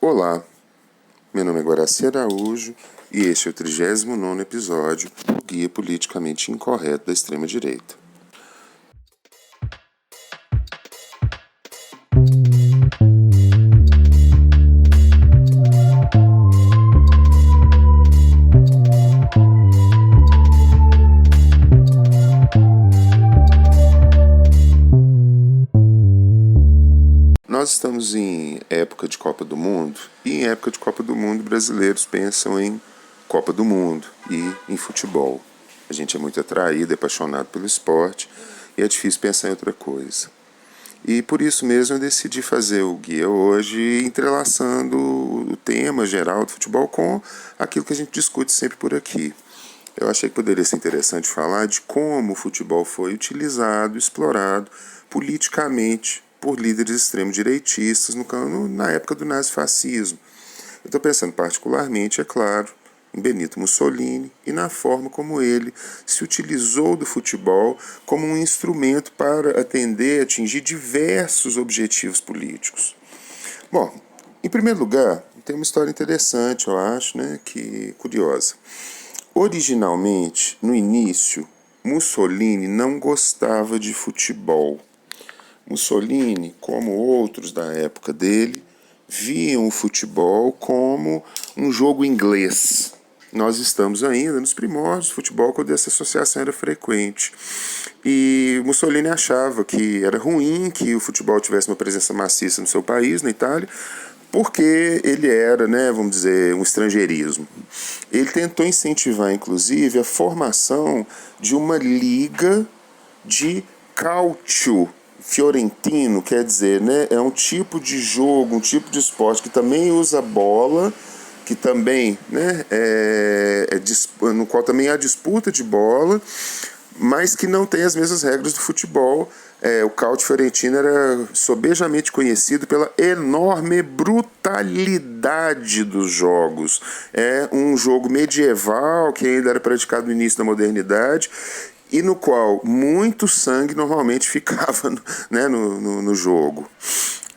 Olá, meu nome é Guaraci Araújo e este é o 39º episódio do Guia Politicamente Incorreto da Extrema-Direita. Nós estamos em época de Copa do Mundo e em época de Copa do Mundo brasileiros pensam em Copa do Mundo e em futebol. A gente é muito atraído, apaixonado pelo esporte e é difícil pensar em outra coisa. E por isso mesmo eu decidi fazer o guia hoje entrelaçando o tema geral do futebol com aquilo que a gente discute sempre por aqui. Eu achei que poderia ser interessante falar de como o futebol foi utilizado, explorado politicamente por líderes extremo-direitistas na época do nazifascismo. Eu estou pensando particularmente, é claro, em Benito Mussolini e na forma como ele se utilizou do futebol como um instrumento para atingir diversos objetivos políticos. Bom, em primeiro lugar, tem uma história interessante, eu acho, que curiosa. Originalmente, no início, Mussolini não gostava de futebol. Mussolini, como outros da época dele, viam o futebol como um jogo inglês. Nós estamos ainda nos primórdios do futebol, quando essa associação era frequente. E Mussolini achava que era ruim que o futebol tivesse uma presença maciça no seu país, na Itália, porque ele era, vamos dizer, um estrangeirismo. Ele tentou incentivar, inclusive, a formação de uma liga de calcio fiorentino, quer dizer, é um tipo de jogo, um tipo de esporte que também usa bola, que também, no qual também há disputa de bola, mas que não tem as mesmas regras do futebol. O calcio fiorentino era sobejamente conhecido pela enorme brutalidade dos jogos. É um jogo medieval que ainda era praticado no início da modernidade e no qual muito sangue normalmente ficava no jogo.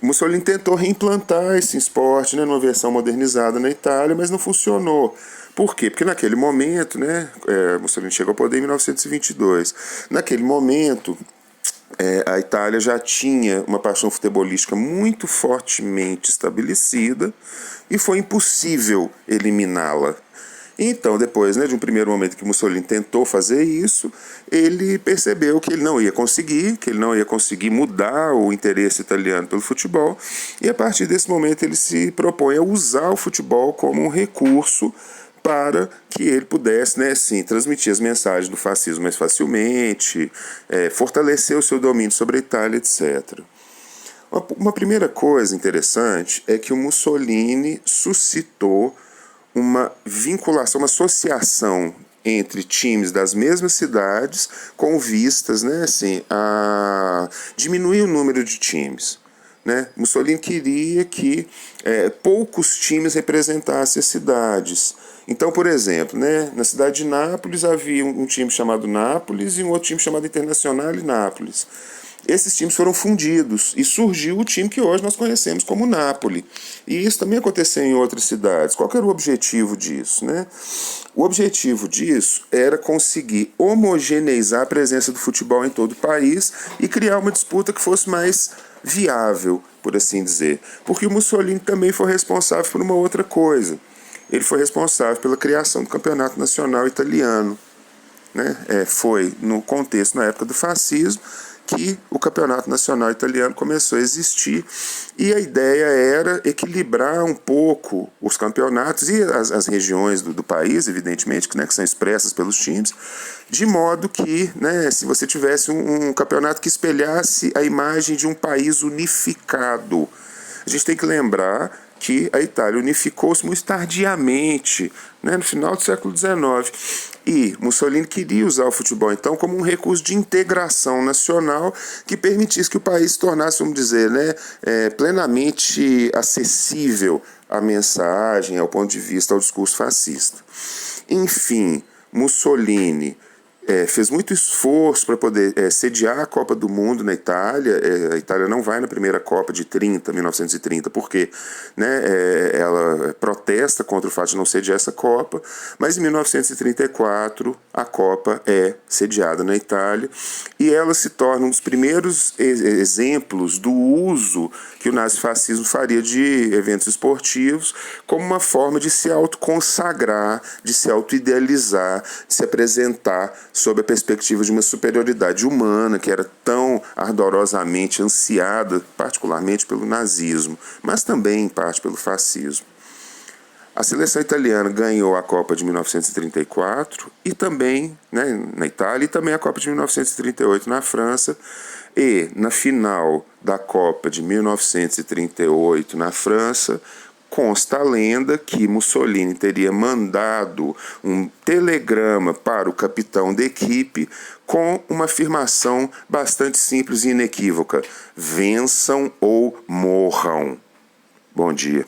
Mussolini tentou reimplantar esse esporte numa versão modernizada na Itália, mas não funcionou. Por quê? Porque naquele momento, Mussolini chegou ao poder em 1922. Naquele momento, a Itália já tinha uma paixão futebolística muito fortemente estabelecida e foi impossível eliminá-la. Então, depois de um primeiro momento que Mussolini tentou fazer isso, ele percebeu que ele não ia conseguir mudar o interesse italiano pelo futebol, e a partir desse momento ele se propõe a usar o futebol como um recurso para que ele pudesse, transmitir as mensagens do fascismo mais facilmente, fortalecer o seu domínio sobre a Itália, etc. Uma primeira coisa interessante é que o Mussolini suscitou uma vinculação, uma associação entre times das mesmas cidades com vistas a diminuir o número de times. Mussolini queria que poucos times representassem as cidades. Então, por exemplo, na cidade de Nápoles havia um time chamado Nápoles e um outro time chamado Internazionale Nápoles. Esses times foram fundidos e surgiu o time que hoje nós conhecemos como Napoli. E isso também aconteceu em outras cidades. Qual que era o objetivo disso? O objetivo disso era conseguir homogeneizar a presença do futebol em todo o país e criar uma disputa que fosse mais viável, por assim dizer. Porque o Mussolini também foi responsável por uma outra coisa. Ele foi responsável pela criação do Campeonato Nacional Italiano. Foi no contexto, na época do fascismo, que o Campeonato Nacional Italiano começou a existir, e a ideia era equilibrar um pouco os campeonatos e as regiões do país, evidentemente, que são expressas pelos times, de modo que, se você tivesse um campeonato que espelhasse a imagem de um país unificado. A gente tem que lembrar que a Itália unificou-se muito tardiamente, no final do século XIX. E Mussolini queria usar o futebol, então, como um recurso de integração nacional que permitisse que o país se tornasse, vamos dizer, plenamente acessível à mensagem, ao ponto de vista, ao discurso fascista. Enfim, Mussolini fez muito esforço para poder sediar a Copa do Mundo na Itália. A Itália não vai na primeira Copa de 1930, porque, né, ela protesta contra o fato de não sediar essa Copa, mas em 1934 a Copa é sediada na Itália e ela se torna um dos primeiros exemplos do uso que o nazifascismo faria de eventos esportivos como uma forma de se autoconsagrar, de se autoidealizar, de se apresentar sob a perspectiva de uma superioridade humana que era tão ardorosamente ansiada, particularmente pelo nazismo, mas também em parte pelo fascismo. A seleção italiana ganhou a Copa de 1934 e também, né, na Itália, e também a Copa de 1938 na França. E na final da Copa de 1938 na França, consta a lenda que Mussolini teria mandado um telegrama para o capitão da equipe com uma afirmação bastante simples e inequívoca: vençam ou morram. Bom dia.